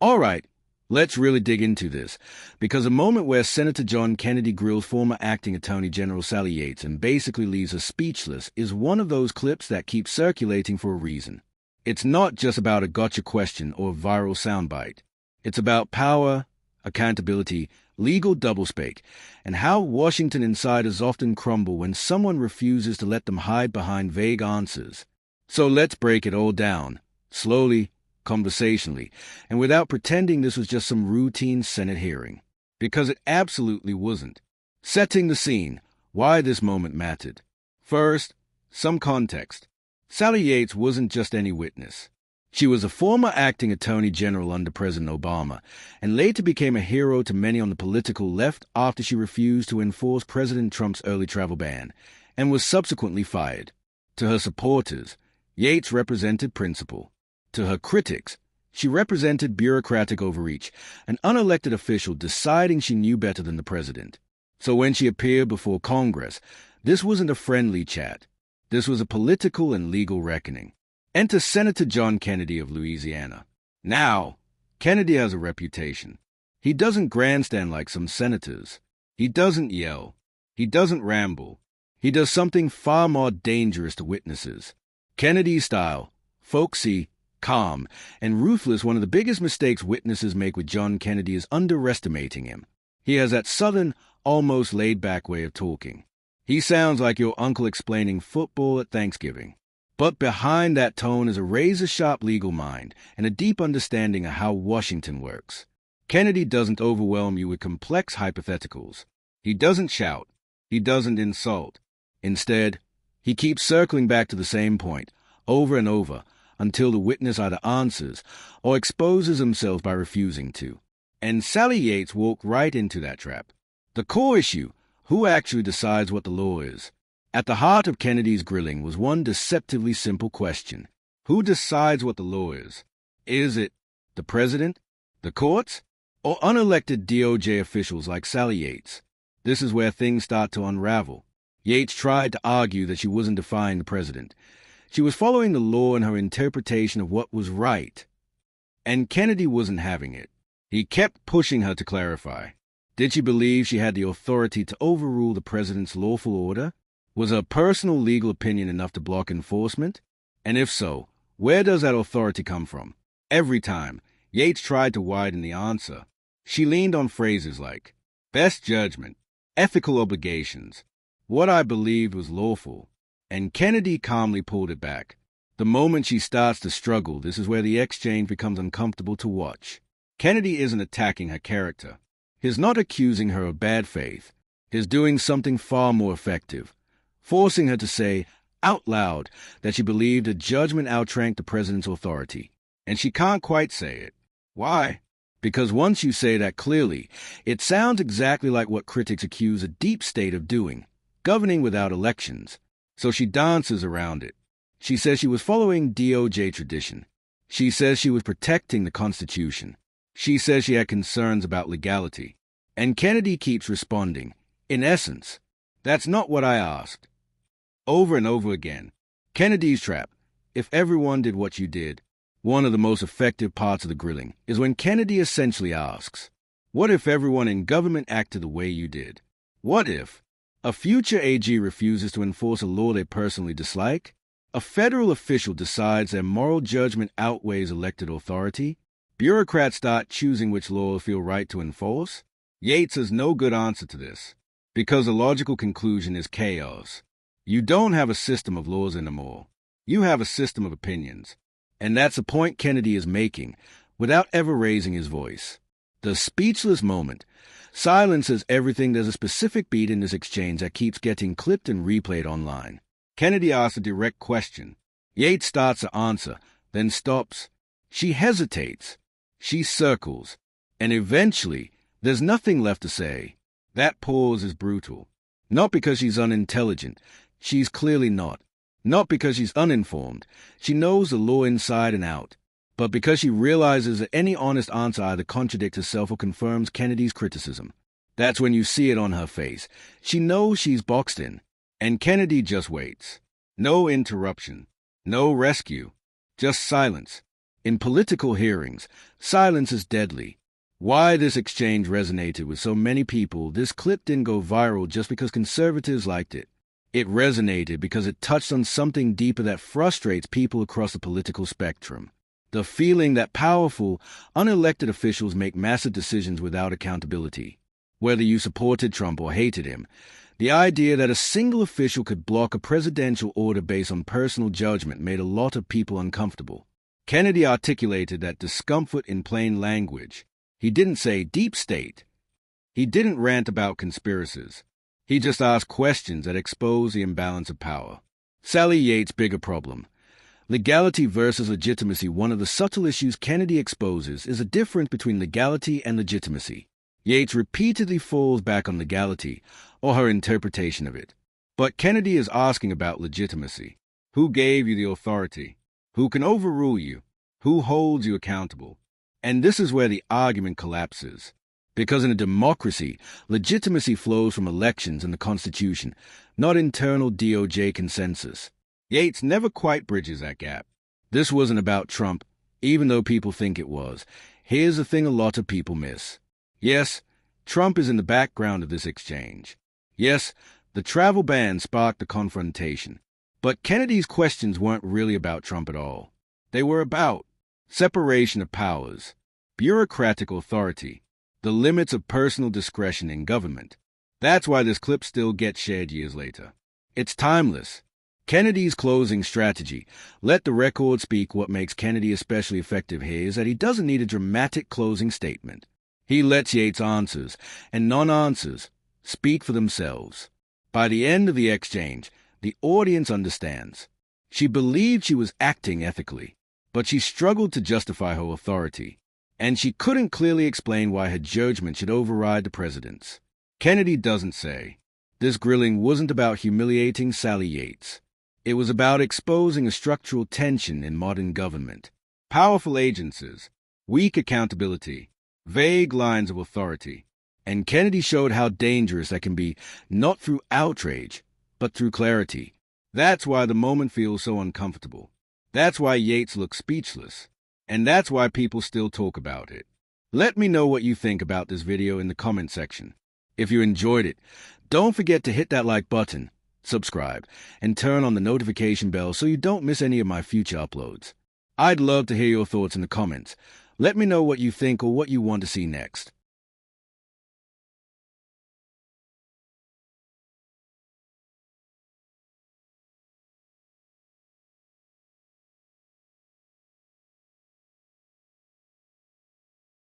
All right, let's really dig into this, because a moment where Senator John Kennedy grills former acting Attorney General Sally Yates and basically leaves her speechless is one of those clips that keeps circulating for a reason. It's not just about a gotcha question or a viral soundbite. It's about power, accountability, legal doublespeak, and how Washington insiders often crumble when someone refuses to let them hide behind vague answers. So let's break it all down, slowly, conversationally, and without pretending this was just some routine Senate hearing. Because it absolutely wasn't. Setting the scene, why this moment mattered. First, some context. Sally Yates wasn't just any witness. She was a former acting attorney general under President Obama, and later became a hero to many on the political left after she refused to enforce President Trump's early travel ban, and was subsequently fired. To her supporters, Yates represented principle. To her critics, she represented bureaucratic overreach, an unelected official deciding she knew better than the president. So when she appeared before Congress, this wasn't a friendly chat. This was a political and legal reckoning. Enter Senator John Kennedy of Louisiana. Now, Kennedy has a reputation. He doesn't grandstand like some senators. He doesn't yell. He doesn't ramble. He does something far more dangerous to witnesses. Kennedy's style, folksy, calm, and ruthless. One of the biggest mistakes witnesses make with John Kennedy is underestimating him. He has that southern, almost laid-back way of talking. He sounds like your uncle explaining football at Thanksgiving. But behind that tone is a razor-sharp legal mind and a deep understanding of how Washington works. Kennedy doesn't overwhelm you with complex hypotheticals. He doesn't shout. He doesn't insult. Instead, he keeps circling back to the same point, over and over, until the witness either answers or exposes himself by refusing to. And Sally Yates walked right into that trap. The core issue, who actually decides what the law is? At the heart of Kennedy's grilling was one deceptively simple question. Who decides what the law is? Is it the president, the courts, or unelected DOJ officials like Sally Yates? This is where things start to unravel. Yates tried to argue that she wasn't defying the president. She was following the law in her interpretation of what was right. And Kennedy wasn't having it. He kept pushing her to clarify. Did she believe she had the authority to overrule the president's lawful order? Was her personal legal opinion enough to block enforcement? And if so, where does that authority come from? Every time, Yates tried to widen the answer. She leaned on phrases like, best judgment, ethical obligations, what I believed was lawful. And Kennedy calmly pulled it back. The moment she starts to struggle, this is where the exchange becomes uncomfortable to watch. Kennedy isn't attacking her character. He's not accusing her of bad faith. He's doing something far more effective, forcing her to say out loud that she believed a judgment outranked the president's authority. And she can't quite say it. Why? Because once you say that clearly, it sounds exactly like what critics accuse a deep state of doing, governing without elections. So she dances around it. She says she was following DOJ tradition. She says she was protecting the Constitution. She says she had concerns about legality. And Kennedy keeps responding, in essence, that's not what I asked. Over and over again. Kennedy's trap. If everyone did what you did. One of the most effective parts of the grilling is when Kennedy essentially asks, what if everyone in government acted the way you did? What if a future AG refuses to enforce a law they personally dislike? A federal official decides their moral judgment outweighs elected authority? Bureaucrats start choosing which laws feel right to enforce? Yates has no good answer to this, because the logical conclusion is chaos. You don't have a system of laws anymore. You have a system of opinions. And that's a point Kennedy is making, without ever raising his voice. The speechless moment. Silence is everything. There's a specific beat in this exchange that keeps getting clipped and replayed online. Kennedy asks a direct question. Yates starts to answer, then stops. She hesitates. She circles. And eventually, there's nothing left to say. That pause is brutal. Not because she's unintelligent. She's clearly not. Not because she's uninformed. She knows the law inside and out. But because she realizes that any honest answer either contradicts herself or confirms Kennedy's criticism. That's when you see it on her face. She knows she's boxed in. And Kennedy just waits. No interruption. No rescue. Just silence. In political hearings, silence is deadly. Why this exchange resonated with so many people, this clip didn't go viral just because conservatives liked it. It resonated because it touched on something deeper that frustrates people across the political spectrum. The feeling that powerful, unelected officials make massive decisions without accountability. Whether you supported Trump or hated him, the idea that a single official could block a presidential order based on personal judgment made a lot of people uncomfortable. Kennedy articulated that discomfort in plain language. He didn't say deep state. He didn't rant about conspiracies. He just asked questions that exposed the imbalance of power. Sally Yates' bigger problem. Legality versus legitimacy. One of the subtle issues Kennedy exposes is the difference between legality and legitimacy. Yates repeatedly falls back on legality, or her interpretation of it. But Kennedy is asking about legitimacy. Who gave you the authority? Who can overrule you? Who holds you accountable? And this is where the argument collapses. Because in a democracy, legitimacy flows from elections and the Constitution, not internal DOJ consensus. Yates never quite bridges that gap. This wasn't about Trump, even though people think it was. Here's the thing a lot of people miss. Yes, Trump is in the background of this exchange. Yes, the travel ban sparked the confrontation. But Kennedy's questions weren't really about Trump at all. They were about separation of powers, bureaucratic authority, the limits of personal discretion in government. That's why this clip still gets shared years later. It's timeless. Kennedy's closing strategy, let the record speak. What makes Kennedy especially effective here is that he doesn't need a dramatic closing statement. He lets Yates' answers and non-answers speak for themselves. By the end of the exchange, the audience understands. She believed she was acting ethically, but she struggled to justify her authority, and she couldn't clearly explain why her judgment should override the president's. Kennedy doesn't say. This grilling wasn't about humiliating Sally Yates. It was about exposing a structural tension in modern government. Powerful agencies, weak accountability, vague lines of authority. And Kennedy showed how dangerous that can be, not through outrage, but through clarity. That's why the moment feels so uncomfortable. That's why Yates looks speechless. And that's why people still talk about it. Let me know what you think about this video in the comment section. If you enjoyed it, don't forget to hit that like button, subscribe, and turn on the notification bell so you don't miss any of my future uploads. I'd love to hear your thoughts in the comments. Let me know what you think or what you want to see next.